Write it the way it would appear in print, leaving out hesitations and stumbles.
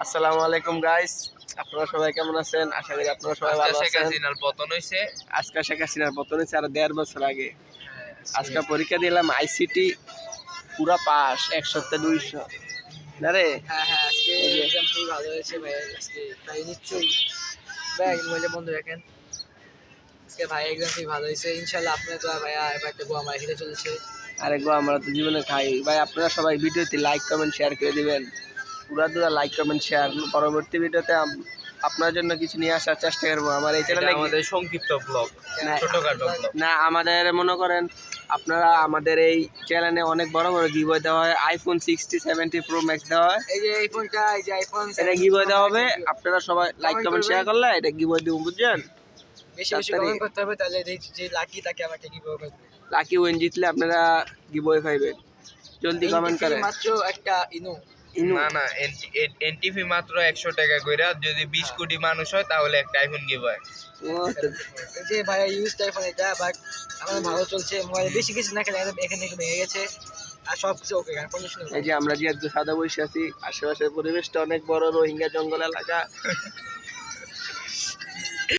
আসসালামু আলাইকুম গাইস, আপনারা সবাই কেমন আছেন? আশা করি আপনারা সবাই ভালো শেখ আছেন। হাসিনার পতন হয়েছে। আজকে শেখ হাসিনার পতন হয়েছে আর 1.5 বছর আগে। আজকে পরীক্ষা দিলাম আইসিটি, পুরা পাস 100তে 200। না রে, হ্যাঁ হ্যাঁ, আজকে এক্সাম খুবই ভালো হয়েছে ভাই। আজকে তাই নিশ্চয়ই ভাই মোবাইলে বন্ধ রাখেন। আজকে ভাই এক্সাম খুবই ভালো হয়েছে ইনশাল্লাহ। আপনার তো ভাইয়া এবার একটা গোয়া মার খেতে চলেছে। আরে গো, আমরা তো জীবনে খাই ভাই। আপনারা সবাই ভিডিওতে লাইক কমেন্ট শেয়ার করে দিবেন, পুরা লাইক কমেন্ট শেয়ার। পরবর্তী ভিডিওতে আপনার জন্য কিছু নিয়ে আসার চেষ্টা করবো। আমার এই চ্যানেলে আমাদের সংক্ষিপ্ত ব্লগ, ছোটখাটো ব্লগ না, আমাদের মনে করেন আপনারা আমাদের এই চ্যানেলে অনেক বড় বড় গিভওয়ে দেওয়া হয়। আইফোন 60 70 প্রো ম্যাক্স দেওয়া হয়। এই যে আইফোনটা, এই যে আইফোন এটা গিভওয়ে দেওয়া হবে। আপনারা সবাই লাইক কমেন্ট শেয়ার করলে এটা গিভওয়ে দিব, বুঝছেন? বেশি বেশি কমেন্ট করতে হবে, তাহলে যে লাকি তাকে আমাকে কি করবে। লাকি উইন জিতলে আপনারা গিভওয়ে পাইবেন। জলদি কমেন্ট করেন। মাত্র একটা ইনু। না না, এনটিভি মাত্র 100 টাকা কইরা। যদি 20 কোটি মানুষ হয় তাহলে একটা আইফোন গিভ হয়। এই যে ভাইয়া ইউজ আইফোন এটা, বাট আমার ভালো চলছে। মোবাইলে বেশি কিছু না খেলে এখানে একটু ভেঙে গেছে, আর সব কিছু ওকে, কন্ডিশন। এই যে আমরা যেহেতু সাদা বসে আছি, আশেপাশের পরিবেশটা অনেক বড়, রোহিঙ্গা জঙ্গল এলাকা।